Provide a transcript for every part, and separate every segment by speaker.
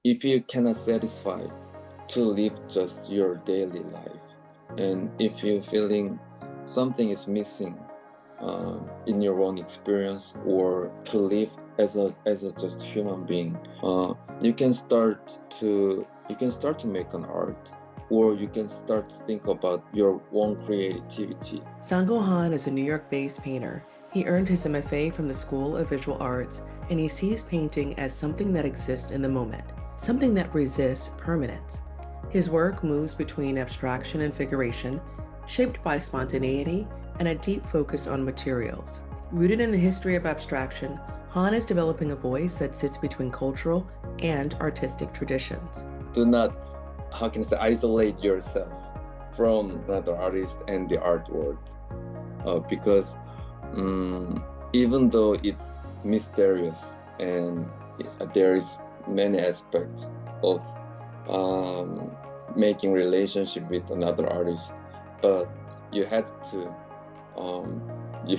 Speaker 1: if you cannot satisfy to live just your daily life, and if you're feeling something is missing in your own experience, or to live as a just human being, you can start to make an art, or you can start to think about your own creativity.
Speaker 2: Sangho Han is a New York-based painter. He earned his MFA from the School of Visual Arts, and he sees painting as something that exists in the moment, something that resists permanence. His work moves between abstraction and figuration, shaped by spontaneity and a deep focus on materials. Rooted in the history of abstraction, Han is developing a voice that sits between cultural and artistic traditions.
Speaker 1: Do not, how can I say, isolate yourself from another artist and the art world, because even though it's mysterious and there is many aspects of making relationship with another artist, but you had to you,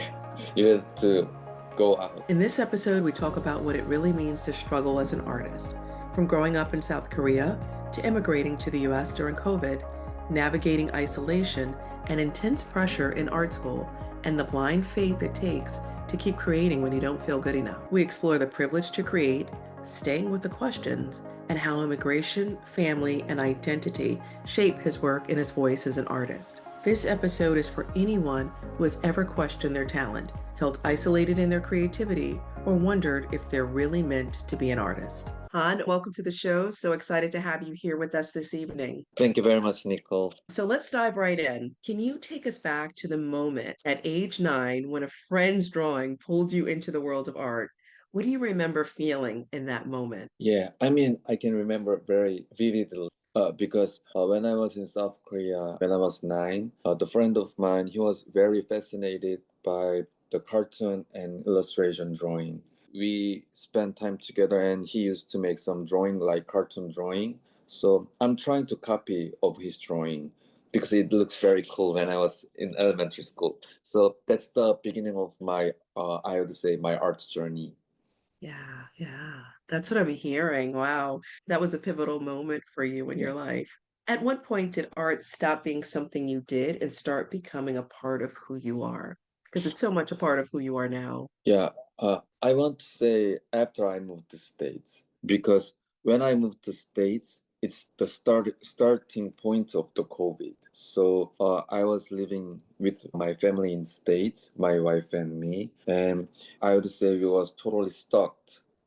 Speaker 1: you had to go out.
Speaker 2: In this episode, we talk about what it really means to struggle as an artist, from growing up in South Korea to immigrating to the US during COVID, navigating isolation and intense pressure in art school, and the blind faith it takes to keep creating when you don't feel good enough. We explore the privilege to create, staying with the questions, and how immigration, family, and identity shape his work and his voice as an artist. This episode is for anyone who has ever questioned their talent, felt isolated in their creativity, or wondered if they're really meant to be an artist. Han, welcome to the show. So excited to have you here with us this evening.
Speaker 1: Thank you very much, Nicole.
Speaker 2: So let's dive right in. Can you take us back to the moment at age 9 when a friend's drawing pulled you into the world of art? What do you remember feeling in that moment?
Speaker 1: Yeah, I mean, I can remember very vividly, because when I was in South Korea, when I was 9, the friend of mine, he was very fascinated by the cartoon and illustration drawing. We spent time together, and he used to make some drawing, like cartoon drawing. So I'm trying to copy of his drawing because it looks very cool when I was in elementary school. So that's the beginning of my, I would say, my art journey.
Speaker 2: Yeah. That's what I'm hearing. Wow. That was a pivotal moment for you in
Speaker 1: Yeah.
Speaker 2: your life. At what point did art stop being something you did and start becoming a part of who you are? Because it's so much a part of who you are now.
Speaker 1: Yeah, I want to say after I moved to States, because when I moved to States, it's the starting point of the COVID. So I was living with my family in States, my wife and me, and I would say we was totally stuck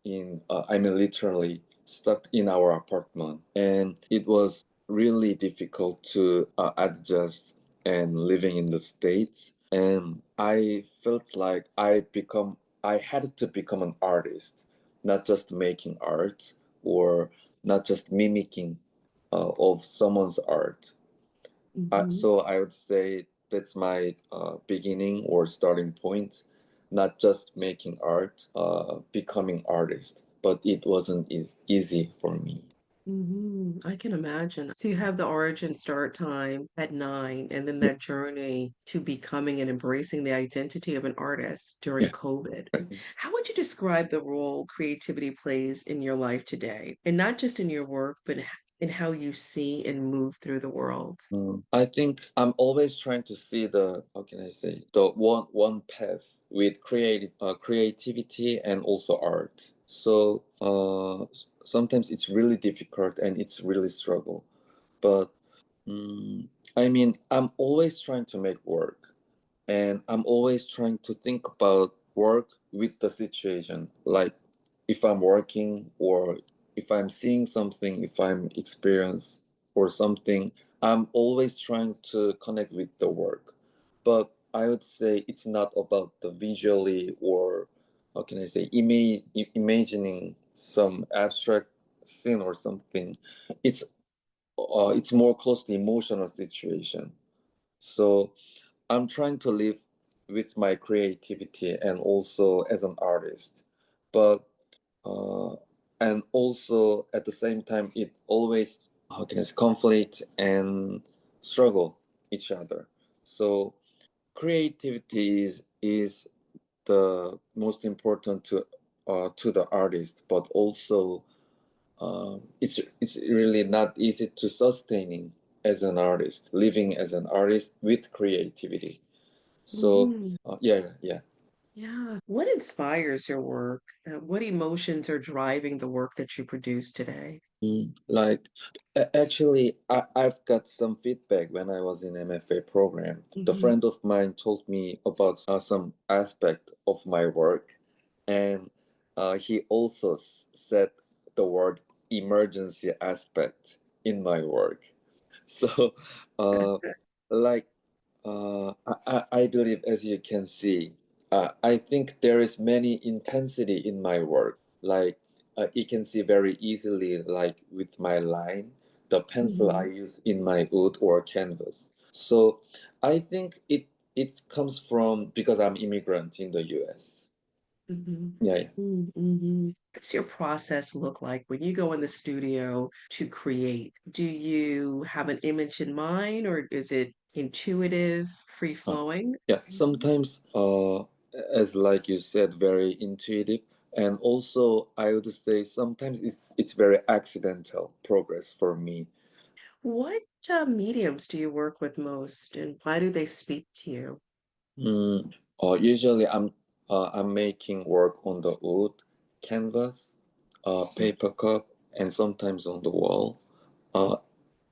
Speaker 1: in, I mean literally stuck in our apartment, and it was really difficult to adjust and living in the States. And I felt like I had to become an artist, not just making art, or not just mimicking of someone's art.
Speaker 2: Mhm.
Speaker 1: So I would say that's my beginning or starting point, not just making art, becoming artist. But it wasn't easy for me.
Speaker 2: I can imagine. So you have the origin start time at 9, and then that journey to becoming and embracing the identity of an artist during
Speaker 1: Yeah.
Speaker 2: COVID. How would you describe the role creativity plays in your life today? And not just in your work, but in how you see and move through the world?
Speaker 1: I think I'm always trying to see the, how can I say, the one path with creativity and also art. So sometimes it's really difficult and it's really struggle. But mm, I mean, I'm always trying to make work, and I'm always trying to think about work with the situation. Like if I'm working, or if I'm seeing something, if I'm experienced or something, I'm always trying to connect with the work. But I would say it's not about the visually, or how can I say, imagining some abstract scene or something. It's it's more close to emotional situation. So I'm trying to live with my creativity and also as an artist, but uh, and also at the same time it always, how can I say, conflict and struggle each other. So creativity is the most important to the artist, but also it's really not easy to sustaining as an artist, living as an artist with creativity. So
Speaker 2: Mhm.
Speaker 1: yeah, yeah.
Speaker 2: Yeah. What inspires your work? What emotions are driving the work that you produce today?
Speaker 1: Like actually, I've got some feedback when I was in MFA program. The
Speaker 2: Mhm.
Speaker 1: friend of mine told me about some aspect of my work, and he also said the word emergency aspect in my work. So, uh, like, I do it as you can see. I think there is many intensity in my work. Like, you can see very easily, like with my line, the pencil I
Speaker 2: Mhm.
Speaker 1: use in my wood or canvas. So, I think it comes from because I'm immigrant in the U.S.
Speaker 2: Mhm.
Speaker 1: Yeah, yeah.
Speaker 2: Mhm. What does your process look like when you go in the studio to create? Do you have an image in mind or is it intuitive, free
Speaker 1: Uh,
Speaker 2: flowing?
Speaker 1: yeah, sometimes, as like you said, very intuitive, and also I would say sometimes it's very accidental progress for me.
Speaker 2: What mediums do you work with most and why do they speak to you?
Speaker 1: Usually I'm making work on the wood, canvas, paper cup, and sometimes on the wall. Uh,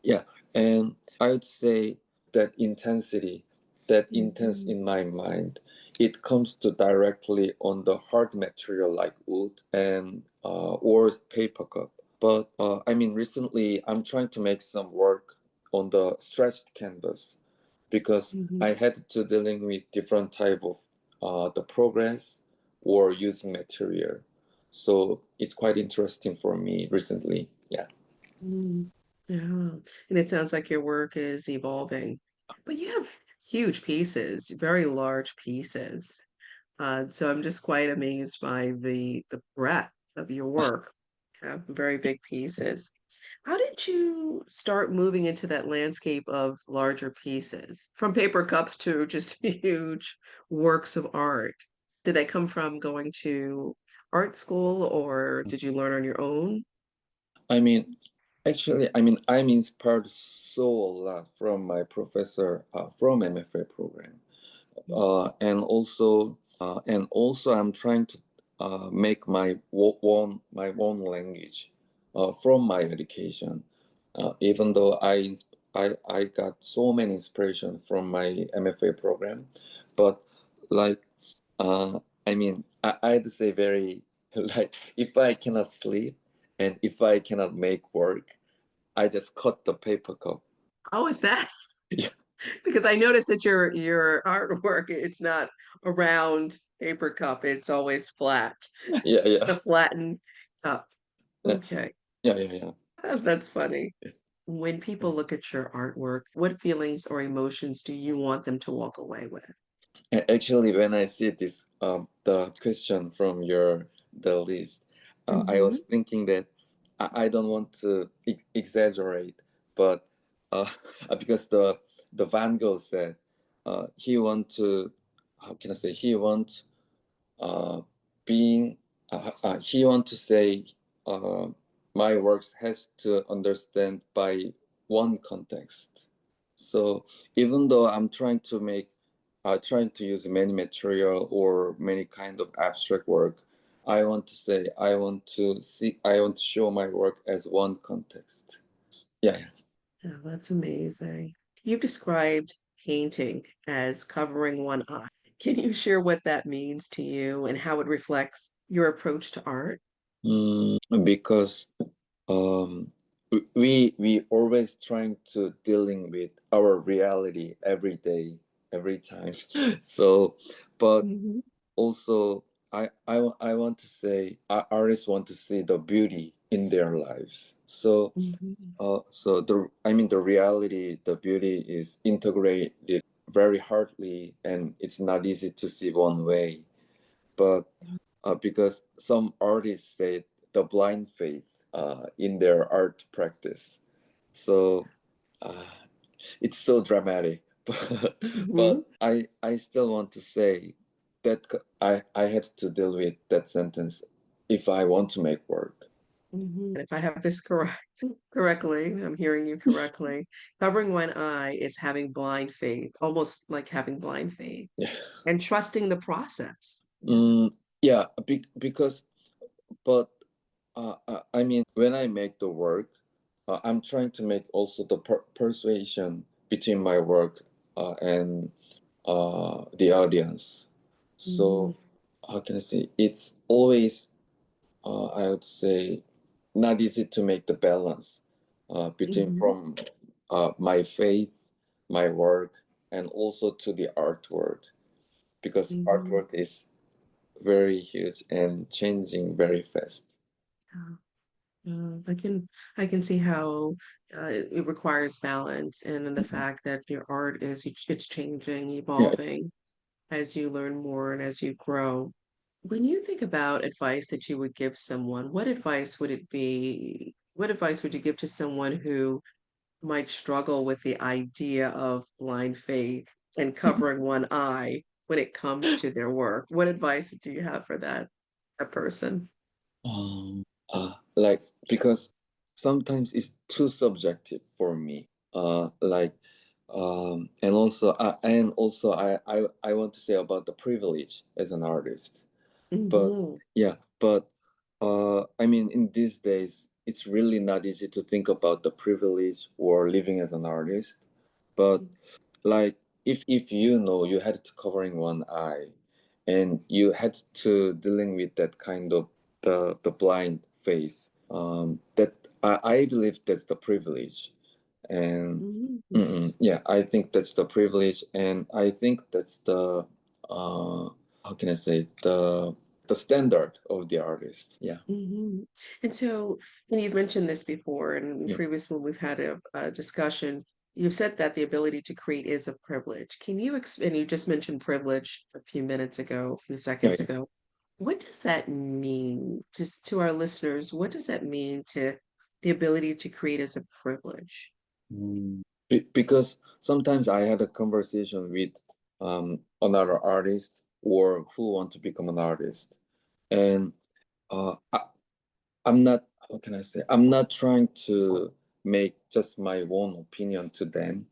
Speaker 1: Yeah, and I would say that intensity, that intense
Speaker 2: Mhm.
Speaker 1: in my mind, it comes to directly on the hard material like wood and or paper cup. But I mean, recently I'm trying to make some work on the stretched canvas because
Speaker 2: Mhm.
Speaker 1: I had to dealing with different type of the progress or using material. So it's quite interesting for me recently. Yeah.
Speaker 2: Mm, yeah, and it sounds like your work is evolving, but you have huge pieces, very large pieces. So I'm just quite amazed by the breadth of your work. Very big pieces. How did you start moving into that landscape of larger pieces, from paper cups to just huge works of art? Did they come from going to art school, or did you learn on your own?
Speaker 1: I mean, actually, I mean, I'm inspired so a lot from my professor from MFA program, and also I'm trying to make my own language from my education. Even though I got so many inspiration from my MFA program, but like I mean, I'd say very like if I cannot sleep and if I cannot make work, I just cut the paper cup.
Speaker 2: How is that?
Speaker 1: Yeah,
Speaker 2: Because I noticed that your artwork, it's not a round paper cup, it's always flat,
Speaker 1: yeah,
Speaker 2: a
Speaker 1: yeah,
Speaker 2: flattened cup.
Speaker 1: yeah,
Speaker 2: Okay,
Speaker 1: yeah, yeah, yeah.
Speaker 2: that's funny. When people look at your artwork, what feelings or emotions do you want them to walk away with?
Speaker 1: Actually, when I see this, the question from your the list, I was
Speaker 2: Mhm.
Speaker 1: thinking that I don't want to exaggerate, but uh, because the Van Gogh said he want to, how can I say, he want uh, being he want to say uh, my works has to understand by one context. So even though I'm trying to use many material or many kind of abstract work, I want to say I want to show my work as one context. Yeah, yeah.
Speaker 2: Oh, that's amazing. You've described painting as covering one eye. Can you share what that means to you and how it reflects your approach to art?
Speaker 1: Because um we always trying to dealing with our reality every day, every time. So but
Speaker 2: Mhm.
Speaker 1: also I want to say artists want to see the beauty in their lives. So
Speaker 2: Mhm.
Speaker 1: so I mean the reality, the beauty is integrated very hardly, and it's not easy to see one way. But because some artists say the blind faith in their art practice, so uh, it's so dramatic.
Speaker 2: Mhm.
Speaker 1: But I still want to say that I had to deal with that sentence if I want to make work.
Speaker 2: And if I have this correctly, I'm hearing you correctly. Covering one eye is having blind faith, almost like having blind faith,
Speaker 1: Yeah.
Speaker 2: and trusting the process.
Speaker 1: Yeah, because, but I mean, when I make the work, I'm trying to make also the persuasion between my work and the audience.
Speaker 2: Mhm,
Speaker 1: So, how can I say? It's always, I would say, not easy to make the balance between
Speaker 2: mhm,
Speaker 1: from my faith, my work, and also to the artwork, because
Speaker 2: mhm.
Speaker 1: artwork is very huge and changing very fast.
Speaker 2: Yeah. I can see how it requires balance, and then the fact that your art is it's changing,
Speaker 1: Yeah.
Speaker 2: evolving as you learn more and as you grow. When you think about advice that you would give someone, what advice would it be? What advice would you give to someone who might struggle with the idea of blind faith and covering one eye when it comes to their work? What advice do you have for that person?
Speaker 1: Um, like, because sometimes it's too subjective for me. Like, and also I want to say about the privilege as an artist. But
Speaker 2: Hmm.
Speaker 1: yeah, but I mean, in these days, it's really not easy to think about the privilege or living as an artist. But like, if you know you had to covering one eye, and you had to dealing with that kind of the blind faith, that I believe that's the privilege, and
Speaker 2: Hmm.
Speaker 1: yeah, I think that's the privilege, and I think that's the how can I say, the standard of the artist. Yeah.
Speaker 2: Hmm. And so, and you've mentioned this before, and in
Speaker 1: Yeah.
Speaker 2: previous when we've had a discussion, you've said that the ability to create is a privilege. Can you, and you just mentioned privilege a few minutes ago, a few
Speaker 1: Yeah,
Speaker 2: seconds
Speaker 1: yeah.
Speaker 2: ago. What does that mean? Just to our listeners, what does that mean to the ability to create as a privilege?
Speaker 1: Because sometimes I had a conversation with another artist or who want to become an artist, and I'm not, how can I say, I'm not trying to make just my own opinion to them.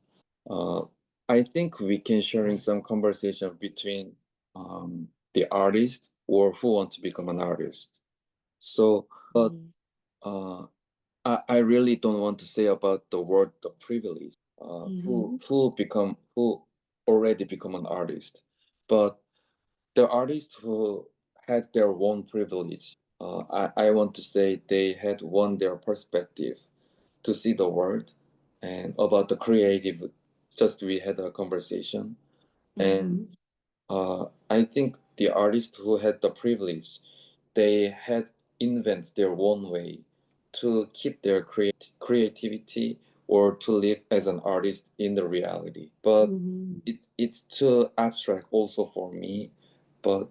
Speaker 1: Uh, I think we can sharing some conversation between the artist or who want to become an artist. So, but
Speaker 2: Mhm,
Speaker 1: uh, I really don't want to say about the word the privilege.
Speaker 2: mhm,
Speaker 1: Who already become an artist, but the artists who had their own privilege, I want to say they had won their perspective to see the world and about the creative. Just we had a conversation, and
Speaker 2: mhm,
Speaker 1: I think the artists who had the privilege, they had invent their own way to keep their creativity or to live as an artist in the reality. But
Speaker 2: mhm,
Speaker 1: it's too abstract also for me. But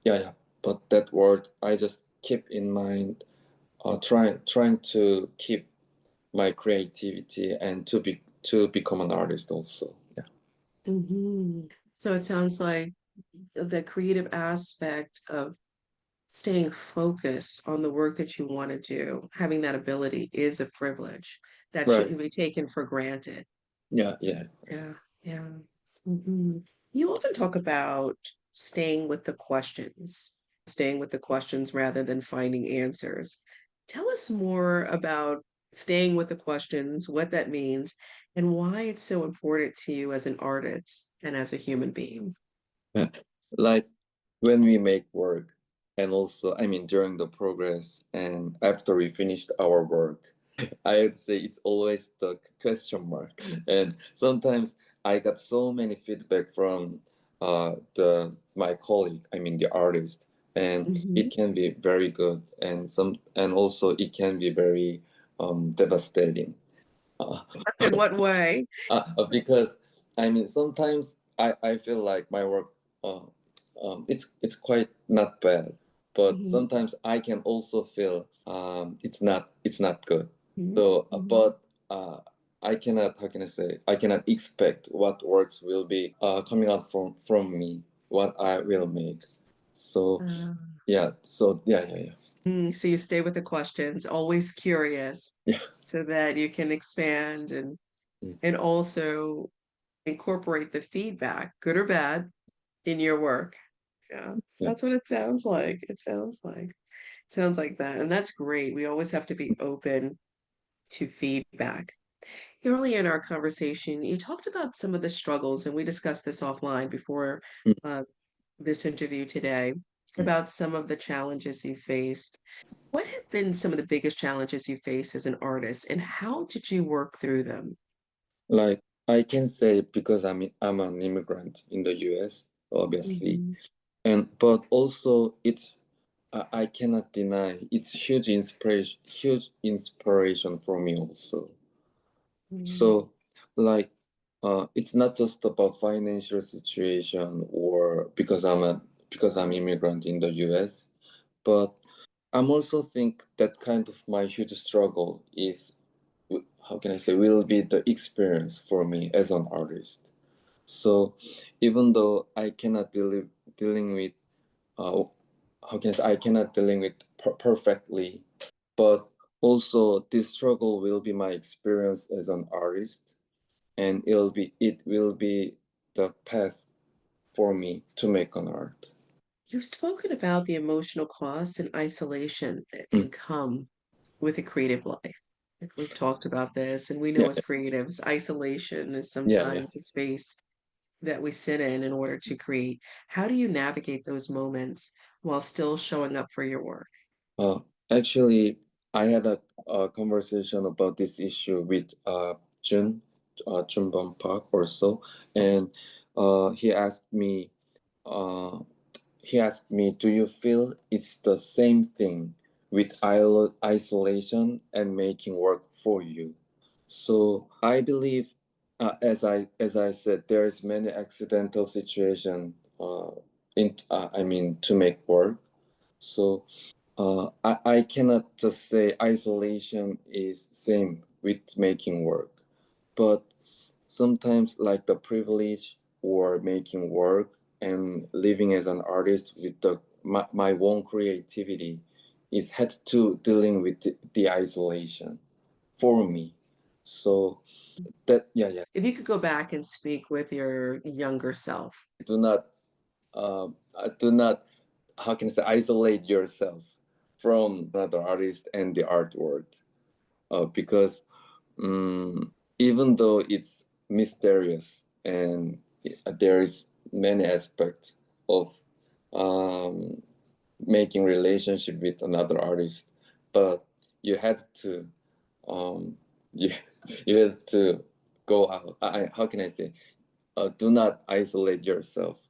Speaker 1: yeah, yeah. But that word I just keep in mind, trying to keep my creativity and to become an artist also. Yeah.
Speaker 2: mhm. So it sounds like the creative aspect of staying focused on the work that you want to do, having that ability is a privilege that
Speaker 1: Right.
Speaker 2: shouldn't be taken for granted.
Speaker 1: Yeah, yeah.
Speaker 2: Yeah, yeah. Mhm. You often talk about staying with the questions rather than finding answers. Tell us more about staying with the questions, what that means, and why it's so important to you as an artist and as a human being.
Speaker 1: Yeah. Like when we make work, and also, I mean, during the progress and after we finished our work, I would say it's always the question mark. And sometimes I got so many feedback from the my colleague, I mean the artist, and
Speaker 2: Mhm.
Speaker 1: it can be very good, and also it can be very devastating. Uh,
Speaker 2: In what way?
Speaker 1: because I mean sometimes I feel like my work it's quite not bad, but
Speaker 2: Mhm,
Speaker 1: sometimes I can also feel it's not good.
Speaker 2: mhm,
Speaker 1: So
Speaker 2: mhm.
Speaker 1: but I cannot, how can I say, I cannot expect what works will be coming out from me, what I will make. So
Speaker 2: Uh,
Speaker 1: yeah, so yeah, yeah, yeah.
Speaker 2: So you stay with the questions, always curious,
Speaker 1: Yeah.
Speaker 2: so that you can expand
Speaker 1: Mm.
Speaker 2: and also incorporate the feedback, good or bad, in your work. Yeah,
Speaker 1: Yeah.
Speaker 2: that's what it sounds like. It sounds like that. And that's great. We always have to be open to feedback. Earlier in our conversation, you talked about some of the struggles, and we discussed this offline before
Speaker 1: Mm.
Speaker 2: uh, this interview today,
Speaker 1: Mm.
Speaker 2: about some of the challenges you faced. What have been some of the biggest challenges you face as an artist, and how did you work through them?
Speaker 1: Like I can say because I'm an immigrant in the US, obviously,
Speaker 2: Mhm,
Speaker 1: and but also I cannot deny it's huge inspiration for me also.
Speaker 2: mhm,
Speaker 1: So like it's not just about financial situation or because I'm immigrant in the US, but I'm also think that kind of my huge struggle is how can I say will be the experience for me as an artist. So even though I cannot dealing with uh, how can I say I cannot dealing with perfectly, but also this struggle will be my experience as an artist, and it will be the path for me to make an art.
Speaker 2: You've spoken about the emotional costs and isolation that
Speaker 1: Mm.
Speaker 2: can come with a creative life. Like, we've talked about this, and we know
Speaker 1: Yeah,
Speaker 2: as creatives, isolation is
Speaker 1: yeah, yeah.
Speaker 2: sometimes a space that we sit in order to create. How do you navigate those moments while still showing up for your work?
Speaker 1: Uh, Actually, I had a conversation about this issue with Jun, Junbom Park also, and uh, he asked me, uh, do you feel it's the same thing with isolation and making work for you? So I believe, as I said, there is many accidental situation I mean to make work. So I cannot just say isolation is same with making work, but sometimes like the privilege or making work and living as an artist with my own creativity is had to dealing with the isolation for me. So that yeah, yeah.
Speaker 2: If you could go back and speak with your younger self.
Speaker 1: Do not do not how can I say isolate yourself from another artist and the art world because even though it's mysterious and there is many aspects of um, making relationship with another artist, but you had to um, you you had to go out. How can I say? Do not isolate yourself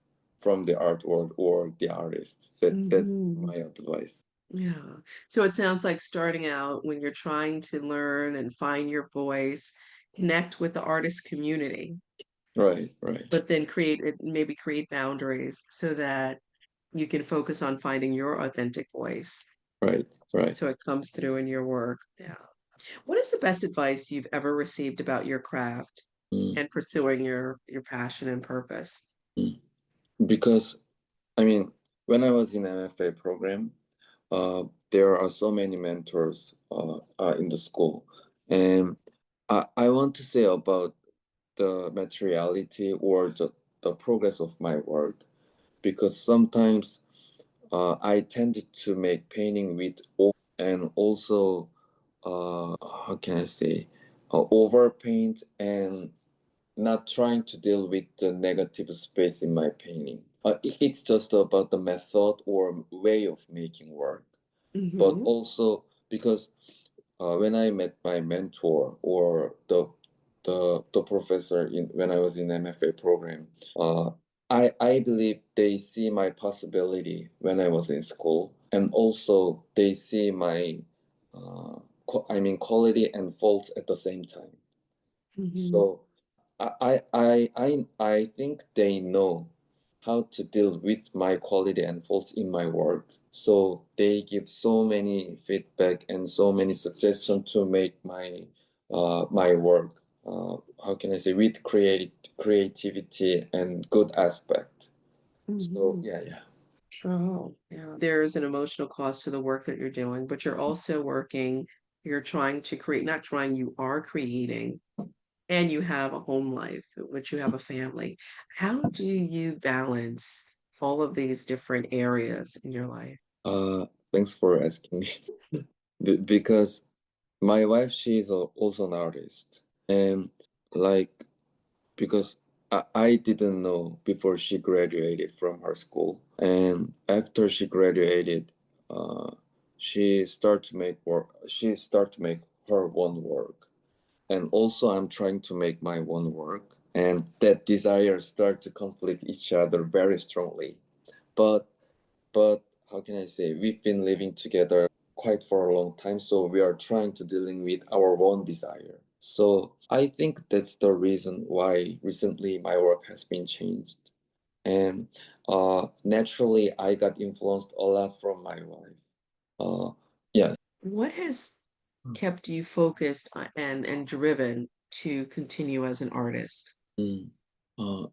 Speaker 1: from the art world or the artist. That's
Speaker 2: Mhm.
Speaker 1: my advice.
Speaker 2: Yeah. So it sounds like starting out when you're trying to learn and find your voice, connect with the artist community,
Speaker 1: Right, right,
Speaker 2: but then maybe create boundaries so that you can focus on finding your authentic voice.
Speaker 1: right, right.
Speaker 2: So it comes through in your work. Yeah. What is the best advice you've ever received about your craft
Speaker 1: Mm,
Speaker 2: and pursuing your passion and purpose?
Speaker 1: mm. Because I mean, when I was in MFA program, there are so many mentors in the school, and I want to say about the materiality or the progress of my work because sometimes I tended to make painting with and also how can I say overpaint and not trying to deal with the negative space in my painting. It's just about the method or way of making work, but
Speaker 2: Hmm.
Speaker 1: also because when I met my mentor or the professor in when I was in MFA program, uh, I believe they see my possibility when I was in school, and also they see my I mean quality and faults at the same time.
Speaker 2: Hmm.
Speaker 1: So I think they know how to deal with my quality and faults in my work. So they give so many feedback and so many suggestions to make my work. How can I say with creativity and good aspect. So
Speaker 2: Hmm.
Speaker 1: yeah, yeah.
Speaker 2: Oh, yeah. There's an emotional cost to the work that you're doing, but you're also working, you're trying to create, not trying, you are creating, and you have a home life, which you have a family. How do you balance all of these different areas in your life?
Speaker 1: Thanks for asking me. Because my wife, she's also an artist, and like because I didn't know before she graduated from her school, and after she graduated, uh, she started to make work. She started to make her own work, and also I'm trying to make my own work, and that desire start to conflict each other very strongly. But but how can I say? We've been living together quite for a long time, so we are trying to dealing with our own desire. So I think that's the reason why recently my work has been changed. And naturally, I got influenced a lot from my wife. Yeah.
Speaker 2: What has kept you focused and driven to continue as an artist?
Speaker 1: Mm.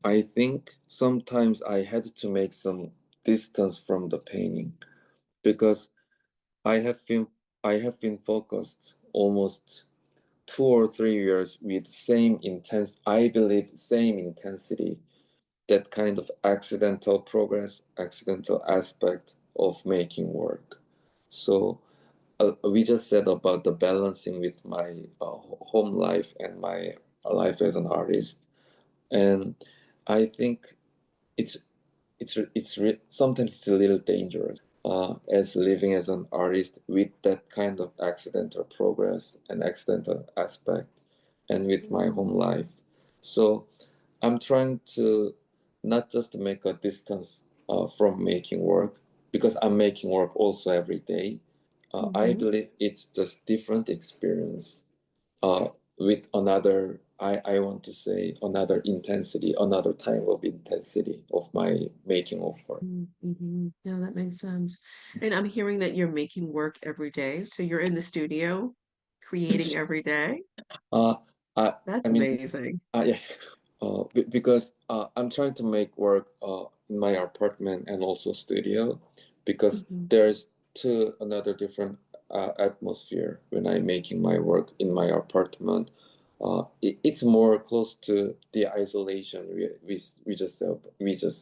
Speaker 1: I think sometimes I had to make some distance from the painting because I have been I have been focused almost 2 or 3 years with same intense I believe same intensity, that kind of accidental progress, accidental aspect of making work. So we just said about the balancing with my home life and my life as an artist, and I think it's sometimes it's a little dangerous as living as an artist with that kind of accidental progress and accidental aspect and with my home life. So I'm trying to not just make a distance from making work, because I'm making work also every day. I
Speaker 2: Mm-hmm.
Speaker 1: believe it's just different experience uh, with another, I want to say another intensity, another type of intensity of my making of work.
Speaker 2: Mm-hmm. Yeah, that makes sense. And I'm hearing that you're making work every day. So you're in the studio creating every day.
Speaker 1: Uh, I, I
Speaker 2: That's
Speaker 1: mean,
Speaker 2: amazing.
Speaker 1: yeah, because I'm trying to make work in my apartment and also studio, because
Speaker 2: Mhm.
Speaker 1: there's two another different atmosphere when I'm making my work in my apartment. It's more close to the isolation we just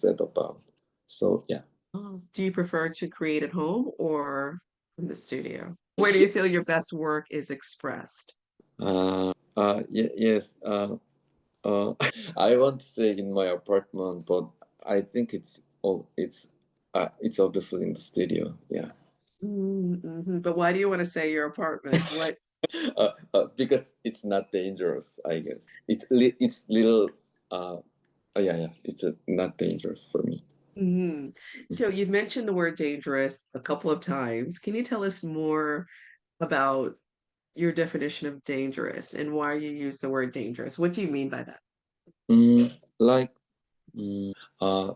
Speaker 1: said about. So yeah.
Speaker 2: Oh, do you prefer to create at home or in the studio? Where do you feel your best work is expressed?
Speaker 1: Yes. I want to say in my apartment, but I think it's obviously in the studio. Yeah.
Speaker 2: Mm-hmm. But why do you want to say your apartment? What?
Speaker 1: Because it's not dangerous, I guess. It's little. Uh, yeah, yeah. It's not dangerous for me.
Speaker 2: Mhm. So you've mentioned the word dangerous a couple of times. Can you tell us more about your definition of dangerous and why you use the word dangerous? What do you mean by that?
Speaker 1: Like Uh,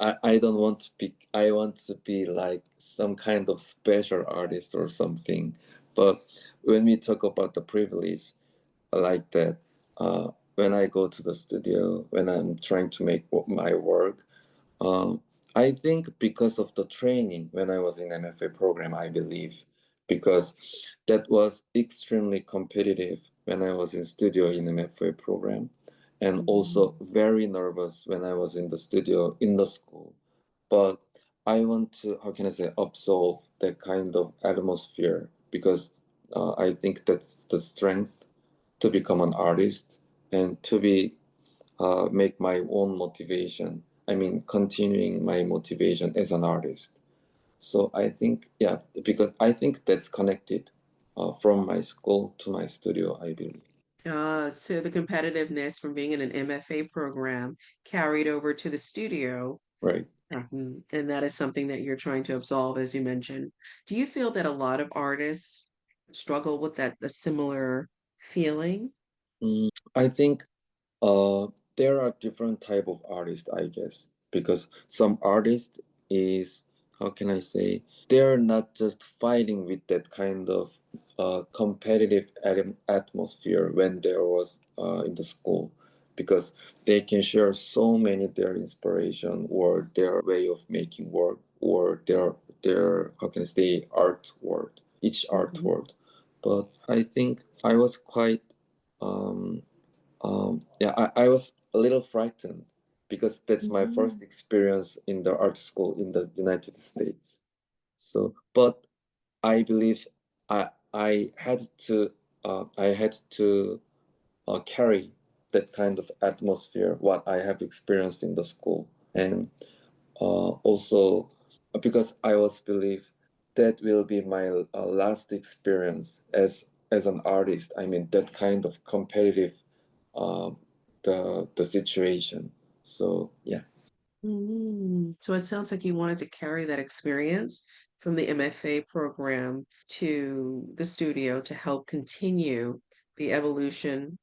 Speaker 1: I, I don't want to be, I want to be like some kind of special artist or something. But when we talk about the privilege like that, when I go to the studio, when I'm trying to make my work, um, I think because of the training when I was in MFA program, I believe, because that was extremely competitive when I was in studio in MFA program, and
Speaker 2: Mhm.
Speaker 1: also very nervous when I was in the studio in the school. But I want to, how can I say, absolve that kind of atmosphere, because I think that's the strength to become an artist and to be make my own motivation. I mean, continuing my motivation as an artist. So I think, yeah, because I think that's connected from my school to my studio, I believe.
Speaker 2: So the competitiveness from being in an MFA program carried over to the studio.
Speaker 1: Right.
Speaker 2: And that is something that you're trying to absolve, as you mentioned. Do you feel that a lot of artists struggle with that, a similar feeling?
Speaker 1: I think there are different type of artists, I guess, because some artists is, how can I say, they're not just fighting with that kind of competitive atmosphere when there was in the school, because they can share so many their inspiration or their way of making work or their how can I say art world, each art
Speaker 2: Mhm.
Speaker 1: world. But I think I was quite um, yeah, I was a little frightened because that's my first
Speaker 2: Mhm.
Speaker 1: experience in the art school in the United States. So, but I believe I had to carry that kind of atmosphere what I have experienced in the school, and also because I was believe that will be my last experience as an artist. I mean that kind of competitive um, the situation. So yeah,
Speaker 2: So it sounds like you wanted to carry that experience from the MFA program to the studio to help continue the evolution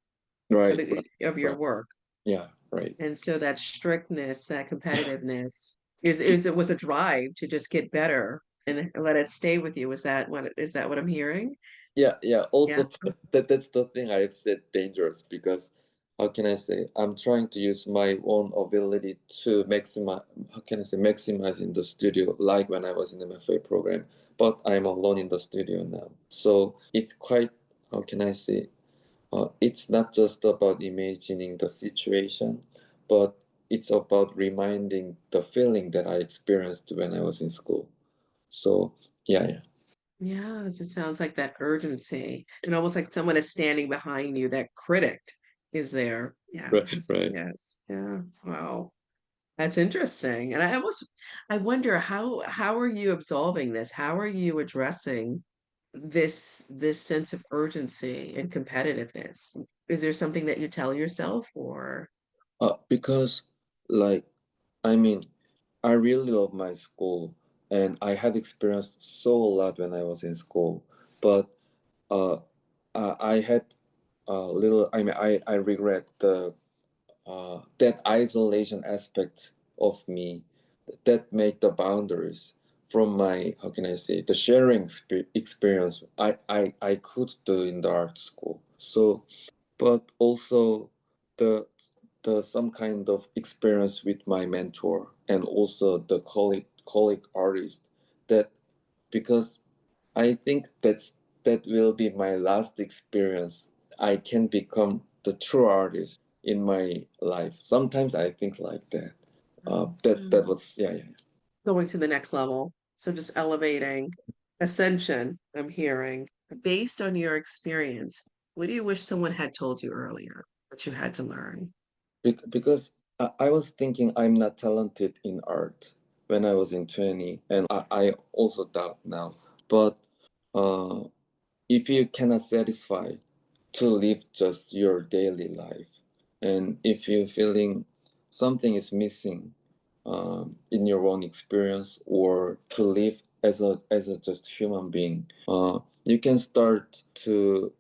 Speaker 1: right, right,
Speaker 2: of your
Speaker 1: right.
Speaker 2: work.
Speaker 1: Yeah, right.
Speaker 2: And so that strictness, that competitiveness is it was a drive to just get better and let it stay with you. Is that what I'm hearing?
Speaker 1: Yeah, yeah.
Speaker 2: Yeah.
Speaker 1: Also, that's the thing I've said dangerous because how can I say I'm trying to use my own ability to maximize. How can I say maximize in the studio like when I was in the MFA program, but I'm alone in the studio now. So it's quite how can I say it's not just about imagining the situation, but it's about reminding the feeling that I experienced when I was in school. So yeah, yeah.
Speaker 2: Yes, it sounds like that urgency and almost like someone is standing behind you. That critic is there. Yeah.
Speaker 1: Right, right.
Speaker 2: Yes. Yeah. Wow. That's interesting. And I wonder how are you absolving this? How are you addressing this sense of urgency and competitiveness? Is there something that you tell yourself or
Speaker 1: Because, like, I mean, I really love my school, and I had experienced so a lot when I was in school. But uh, I had a little. I mean, I regret the that isolation aspect of me that make the boundaries from my how can I say the sharing experience I could do in the art school. So but also the the some kind of experience with my mentor and also the colleague artist that because I think that will be my last experience. I can become the true artist in my life. Sometimes I think like that. That
Speaker 2: Mm.
Speaker 1: was yeah, yeah.
Speaker 2: Going to the next level? So just elevating, ascension, I'm hearing. Based on your experience, what do you wish someone had told you earlier that you had to learn?
Speaker 1: Because I was thinking I'm not talented in art when I was in 20, and I also doubt now. But uh, if you cannot satisfy to live just your daily life, and if you're feeling something is missing in your own experience, or to live as a just human being, you can start to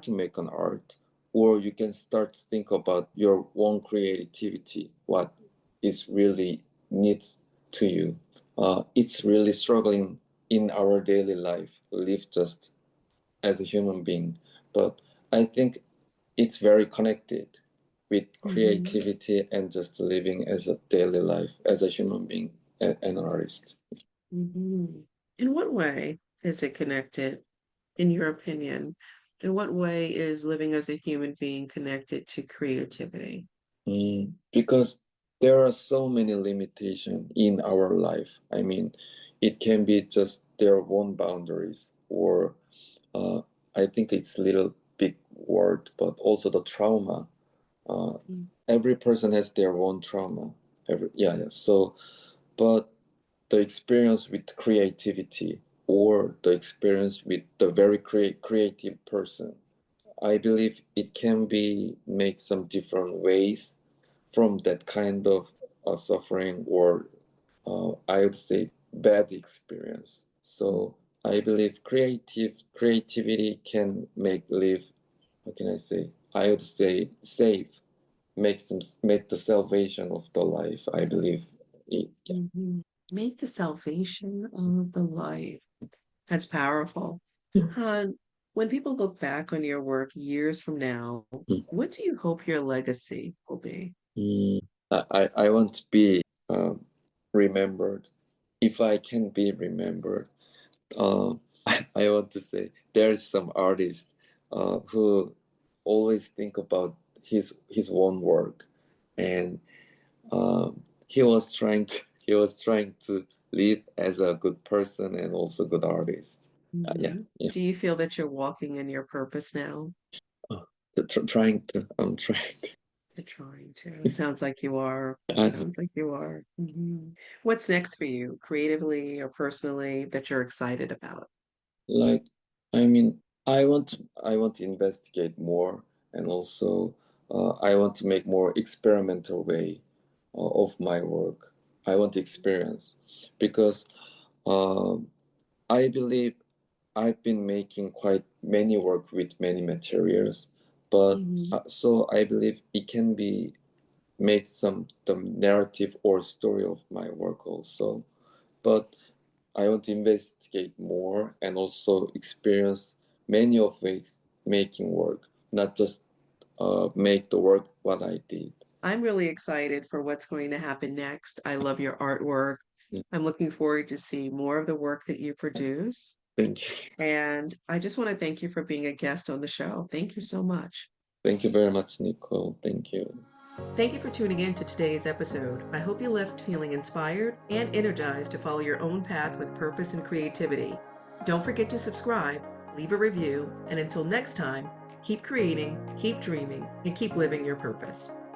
Speaker 1: make an art, or you can start to think about your own creativity, what is really needs to you. It's really struggling in our daily life, live just as a human being. But I think it's very connected with
Speaker 2: Mhm.
Speaker 1: creativity and just living as a daily life as a human being and an artist.
Speaker 2: Mhm. In what way is it connected, in your opinion? In what way is living as a human being connected to creativity?
Speaker 1: Because there are so many limitations in our life. I mean, it can be just their own boundaries, or uh, I think it's a little big word, but also the trauma. Uh,
Speaker 2: Mm.
Speaker 1: every person has their own trauma. Yeah, yeah. So, but the experience with creativity or the experience with the very creative person, I believe it can be make some different ways from that kind of suffering or I would say bad experience. So I believe creativity can make live. How can I say? I would say safe, make the salvation of the life. I believe it. Yeah.
Speaker 2: Mhm. Make the salvation of the life. That's powerful.
Speaker 1: Yeah.
Speaker 2: Huh? When people look back on your work years from now,
Speaker 1: Mm.
Speaker 2: what do you hope your legacy will be?
Speaker 1: Mm, I want to be remembered. If I can be remembered, uh, I want to say there's some artist who always think about his own work, and he was trying to live as a good person and also good artist. Yeah,
Speaker 2: Mhm.
Speaker 1: yeah.
Speaker 2: Do you feel that you're walking in your purpose now?
Speaker 1: Uh, trying to. I'm trying to.
Speaker 2: You're trying to. It sounds like you are. It
Speaker 1: I,
Speaker 2: sounds like you are. What's next for you, creatively or personally, that you're excited about?
Speaker 1: like, I mean, I want to investigate more, and also I want to make more experimental way of my work. I want to experience because um, I believe I've been making quite many work with many materials, but
Speaker 2: Mhm.
Speaker 1: so I believe it can be make some the narrative or story of my work also. But I want to investigate more and also experience many of ways making work, not just make the work what I did.
Speaker 2: I'm really excited for what's going to happen next. I love your artwork. I'm looking forward to see more of the work that you produce.
Speaker 1: Thank you.
Speaker 2: And I just want to thank you for being a guest on the show. Thank you so much.
Speaker 1: Thank you very much, Nicole. Thank you.
Speaker 2: Thank you for tuning in to today's episode. I hope you left feeling inspired and energized to follow your own path with purpose and creativity. Don't forget to subscribe, leave a review, and until next time, keep creating, keep dreaming, and keep living your purpose.